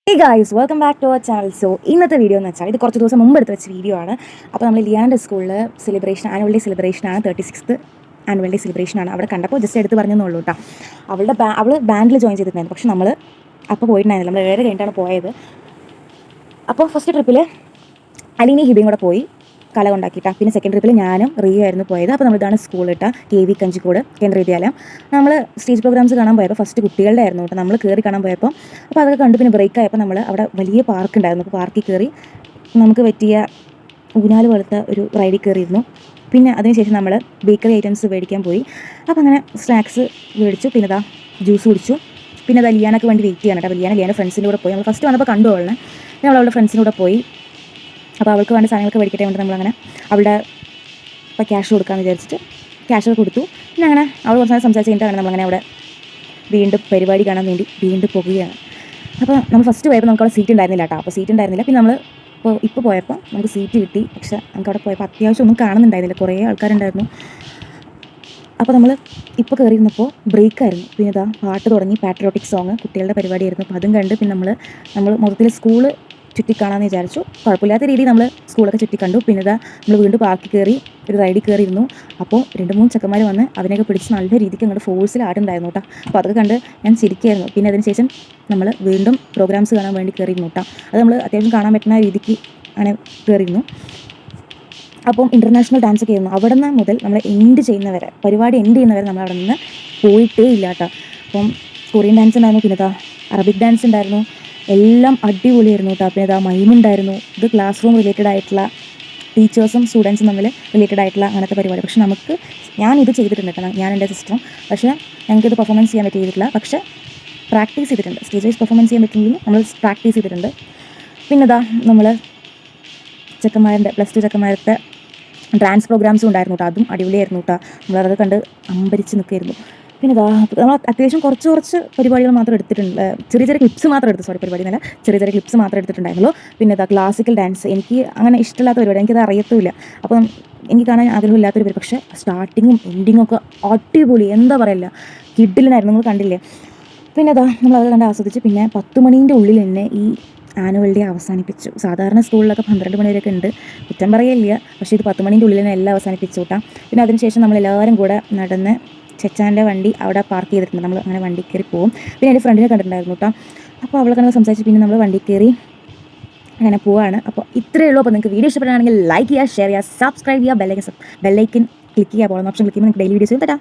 Hey guys, welcome back to our channel. So ഇന്നത്തെ video എന്ന് വെച്ചാൽ ഇത് കുറച്ച് ദിവസം മുമ്പ് എടുത്ത് വെച്ച വീഡിയോ ആണ്. അപ്പോൾ നമ്മൾ ലിയാൻ്റെ സ്കൂളിൽ ആനുവൽ ഡേ സെലിബ്രേഷനാണ്, 36th ആനുവൽ ഡേ സെലിബ്രേഷനാണ്. അവിടെ കണ്ടപ്പോൾ ജസ്റ്റ് എടുത്ത് പറഞ്ഞെന്നുള്ളൂ കേട്ടോ. അവൾ ബാൻഡിൽ ജോയിൻ ചെയ്തിട്ടുണ്ടായിരുന്നു. പക്ഷെ നമ്മൾ അപ്പോൾ പോയിട്ടുണ്ടായിരുന്നില്ല, നമ്മൾ വേറെ കഴിഞ്ഞിട്ടാണ് പോയത്. അപ്പോൾ ഫസ്റ്റ് ട്രിപ്പിൽ അലീനി ഹിബയും കൂടെ പോയി കല കൊണ്ടാക്കിയിട്ടാണ്. പിന്നെ സെക്കൻഡ് ട്രിപ്പിൽ ഞാനും റിയ ആയിരുന്നു പോയത്. അപ്പോൾ നമ്മളിതാണ് സ്കൂളിട്ട KV കഞ്ചിക്കോട് കേന്ദ്ര വിദ്യാലയം. നമ്മൾ സ്റ്റേജ് പ്രോഗ്രാംസ് കാണാൻ പോയപ്പോൾ ഫസ്റ്റ് കുട്ടികളുടെ ആയിരുന്നു കേട്ടോ. നമ്മൾ കയറി കാണാൻ പോയപ്പോൾ അപ്പോൾ അതൊക്കെ കണ്ടു. പിന്നെ ബ്രേക്ക് ആയപ്പോൾ നമ്മൾ അവിടെ വലിയ പാർക്ക് ഉണ്ടായിരുന്നു. അപ്പോൾ പാർക്കിൽ കയറി നമുക്ക് പറ്റിയ ഊഞ്ഞാൽ പോലത്തെ ഒരു റൈഡിൽ കയറിയിരുന്നു. പിന്നെ അതിനുശേഷം നമ്മൾ ബേക്കറി ഐറ്റംസ് മേടിക്കാൻ പോയി. അപ്പോൾ അങ്ങനെ സ്നാക്സ് മേടിച്ചു. പിന്നെ ഇതാ ജ്യൂസ് കുടിച്ചു. പിന്നെ അത് ലിയാനൊക്കെ വേണ്ടി വെയിറ്റ് ചെയ്യണം കേട്ടോ. ലിയാൻ്റെ ഫ്രണ്ട്സിൻ്റെ കൂടെ പോയി. നമ്മൾ ഫസ്റ്റ് വന്നപ്പോൾ കണ്ടു അവളെ. പിന്നെ അവളുടെ ഫ്രണ്ട്സിൻ്റെ കൂടെ പോയി. അപ്പോൾ അവൾക്ക് വേണ്ട സാധനങ്ങളൊക്കെ മേടിക്കട്ടെ വേണ്ടി നമ്മളങ്ങനെ അവളുടെ ഇപ്പോൾ ക്യാഷ് കൊടുക്കാമെന്ന് വിചാരിച്ചിട്ട് ക്യാഷൊക്കെ കൊടുത്തു. പിന്നെ അങ്ങനെ അവൾ കുറച്ച് നേരം സംസാരിച്ച് കഴിഞ്ഞിട്ടാണ് നമ്മളങ്ങനെ അവിടെ വീണ്ടും പരിപാടി കാണാൻ വേണ്ടി വീണ്ടും പോകുകയാണ്. അപ്പോൾ നമ്മൾ ഫസ്റ്റ് പോയപ്പോൾ നമുക്ക് അവിടെ സീറ്റ് ഉണ്ടായിരുന്നില്ല കേട്ടോ. അപ്പോൾ സീറ്റ് ഉണ്ടായിരുന്നില്ല. പിന്നെ നമ്മൾ ഇപ്പോൾ പോയപ്പോൾ നമുക്ക് സീറ്റ് കിട്ടി. പക്ഷേ നമുക്ക് അവിടെ പോയപ്പോൾ അത്യാവശ്യം ഒന്നും കാണുന്നുണ്ടായിരുന്നില്ല, കുറേ ആൾക്കാരുണ്ടായിരുന്നു. അപ്പോൾ നമ്മൾ ഇപ്പോൾ കയറിയിരുന്നപ്പോൾ ബ്രേക്കായിരുന്നു. പിന്നെ ഇതാ പാട്ട് തുടങ്ങി, പാട്രിയോട്ടിക് സോങ് കുട്ടികളുടെ പരിപാടിയായിരുന്നു. അപ്പോൾ അതും കണ്ട് പിന്നെ നമ്മൾ മൊത്തത്തിൽ സ്കൂള് ചുറ്റിക്കാണാമെന്ന് വിചാരിച്ചു. കുഴപ്പമില്ലാത്ത രീതിയിൽ നമ്മൾ സ്കൂളൊക്കെ ചുറ്റിക്കണ്ടു. പിന്നെ ഇതാ നമ്മൾ വീണ്ടും പാർക്കിൽ കയറി ഒരു റൈഡിൽ കയറിയിരുന്നു. അപ്പോൾ 2-3 ചെക്കന്മാർ വന്ന് അതിനൊക്കെ പിടിച്ച് നല്ല രീതിക്ക് അങ്ങോട്ട് ഫോഴ്സിൽ ആടുണ്ടായിരുന്നു കേട്ടോ. അപ്പോൾ അതൊക്കെ കണ്ട് ഞാൻ ചിരിക്കുകയായിരുന്നു. പിന്നെ അതിന് ശേഷം നമ്മൾ വീണ്ടും പ്രോഗ്രാംസ് കാണാൻ വേണ്ടി കയറിയിരുന്നു കേട്ടോ. അത് നമ്മൾ അത്യാവശ്യം കാണാൻ പറ്റുന്ന രീതിക്ക് അങ്ങനെ കയറിയിരുന്നു. അപ്പം ഇൻ്റർനാഷണൽ ഡാൻസ് ഒക്കെ ആയിരുന്നു. അവിടെ നിന്ന് മുതൽ നമ്മൾ പരിപാടി എൻഡ് ചെയ്യുന്നവരെ നമ്മൾ അവിടെ നിന്ന് പോയിട്ടേ ഇല്ല കേട്ടോ. അപ്പം കൊറിയൻ ഡാൻസ് ഉണ്ടായിരുന്നു, പിന്നെ ഇതാ അറബിക് ഡാൻസ് ഉണ്ടായിരുന്നു. എല്ലാം അടിപൊളിയായിരുന്നു കേട്ടോ. പിന്നെ ഇതാ മൈമുണ്ടായിരുന്നു. ഇത് ക്ലാസ് റൂം റിലേറ്റഡ് ആയിട്ടുള്ള ടീച്ചേഴ്സും സ്റ്റുഡൻസും തമ്മിൽ റിലേറ്റഡ് ആയിട്ടുള്ള അങ്ങനത്തെ പരിപാടി. പക്ഷെ ഞാനിത് ചെയ്തിട്ടുണ്ട് കേട്ടോ, ഞാൻ എൻ്റെ സിസ്റ്ററും. പക്ഷേ ഞങ്ങൾക്കിത് പെർഫോമൻസ് ചെയ്യാൻ പറ്റിയിട്ടില്ല. പക്ഷേ പ്രാക്ടീസ് ചെയ്തിട്ടുണ്ട്. സ്റ്റേജ് വൈസ് പെർഫോമൻസ് ചെയ്യാൻ പറ്റില്ലെങ്കിൽ നമ്മൾ പ്രാക്ടീസ് ചെയ്തിട്ടുണ്ട്. പിന്നെ ഇതാ നമ്മൾ +2 ചെക്കന്മാരത്തെ ഡാൻസ് പ്രോഗ്രാംസും ഉണ്ടായിരുന്നു കേട്ടോ. അതും അടിപൊളിയായിരുന്നു കേട്ടോ. നമ്മളത് കണ്ട് അമ്പരിച്ച് നിൽക്കുമായിരുന്നു. പിന്നെ ഇതാ നമ്മൾ അത്യാവശ്യം കുറച്ച് പരിപാടികൾ മാത്രം എടുത്തിട്ടുണ്ട്. ചെറിയ ക്ലിപ്സ് മാത്രം എടുത്തു. ചെറിയ ക്ലിപ്സ് മാത്രം എടുത്തിട്ടുണ്ടായിരുന്നുള്ളൂ. പിന്നെ ഇതാ ക്ലാസിക്കൽ ഡാൻസ് എനിക്ക് അങ്ങനെ ഇഷ്ടമില്ലാത്ത പരിപാടി, എനിക്കത് അറിയത്തുമില്ല. അപ്പം എനിക്ക് കാണാൻ ആഗ്രഹമില്ലാത്തൊരു പരിപാടി. പക്ഷേ സ്റ്റാർട്ടിങ്ങും എൻഡിങ്ങും ഒക്കെ അടിപൊളി, എന്താ പറയില്ല, കിഡിലിനായിരുന്നു. നിങ്ങൾ കണ്ടില്ലേ. പിന്നെ അതാ നമ്മളത് കണ്ട് ആസ്വദിച്ച് പിന്നെ 10 മണീൻ്റെ ഉള്ളിൽ തന്നെ ഈ ആനുവൽ ഡേ അവസാനിപ്പിച്ചു. സാധാരണ സ്കൂളിലൊക്കെ 12 മണി വരെയൊക്കെ ഉണ്ട്, കുറ്റം പറയില്ല. പക്ഷേ ഇത് 10 മണീൻ്റെ ഉള്ളിൽ തന്നെ എല്ലാം അവസാനിപ്പിച്ചു കൂട്ടാം. പിന്നെ അതിനുശേഷം നമ്മളെല്ലാവരും കൂടെ നടന്ന് ചെച്ചാൻ്റെ വണ്ടി അവിടെ പാർക്ക് ചെയ്തിട്ടുണ്ട്. നമ്മൾ അങ്ങനെ വണ്ടി കയറി പോകും. പിന്നെ എൻ്റെ ഫ്രണ്ടിനെ കണ്ടിട്ടുണ്ടായിരുന്നു കേട്ടോ. അപ്പോൾ അവളെ കണ്ട് സംസാരിച്ച് പിന്നെ നമ്മൾ വണ്ടി കയറി അങ്ങനെ പോവാണ്. അപ്പോൾ ഇത്രയേ ഉള്ളൂ. അപ്പോൾ നിങ്ങൾക്ക് വീഡിയോ ഇഷ്ടപ്പെടുകയാണെങ്കിൽ ലൈക്ക് ചെയ്യുക, ഷെയർ ചെയ്യുക, സബ്സ്ക്രൈബ് ചെയ്യുക, ബെല്ലൈക്കൻ ക്ലിക്ക് ചെയ്യുക. പോകണം ഓപ്ഷൻ ക്ലിക്ക് ചെയ്യുമ്പോൾ നിങ്ങൾക്ക് ഡെയിലി വീഡിയോസ് തരാം.